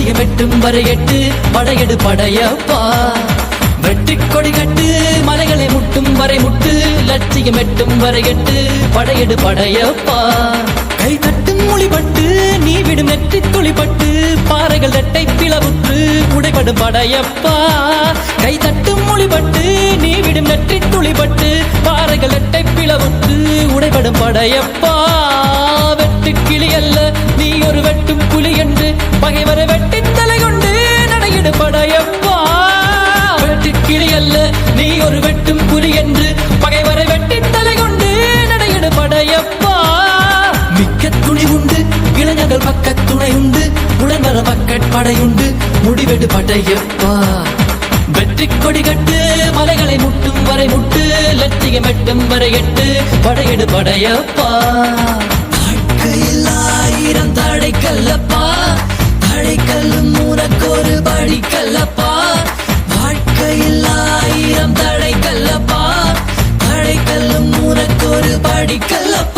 லட்சியம் எட்டும் வரை எட்டு படையெடு படையப்பா வெற்றி கொடி கட்டு மலைகளை முட்டும் வரை முட்டு லட்சியம் எட்டும் வரை எட்டு படையெடு படையப்பா கை தட்டும் மொழிபட்டு நீ விடும் நெற்றி துளிப்பட்டு பாறைகள் ரெட்டை பிளவுற்று உடைபடும் படையப்பா கை தட்டும் மொழிபட்டு நீ விடும் நெற்றி துளிப்பட்டு பாறைகள் ரெட்டை பிளவுற்று உடைபடும் படையப்பா வெட்டு கிளி அல்ல நீ ஒரு வெட்டும் புலி என்று பகைவரை வெட்டி தலை கொண்டு நடையிடு படையப்பா வெட்டு கிளி அல்ல நீ ஒரு வெட்டும் புலி என்று பகைவரை வெட்டி தலை கொண்டு நடையிடு படையப்பா மிக்க துணி உண்டு இளைஞர்கள் பக்க துணை உண்டு உடன்வர பக்கட் படையுண்டு முடிவெடு படையப்பா வெற்றி கொடி கட்டு மலைகளை முட்டும் வரை முட்டு லட்சியம் எட்டும் வரை எட்டு படையெடு படையப்பா வாழ்க்கையில் ஆயிரம் தடை கல்லப்பா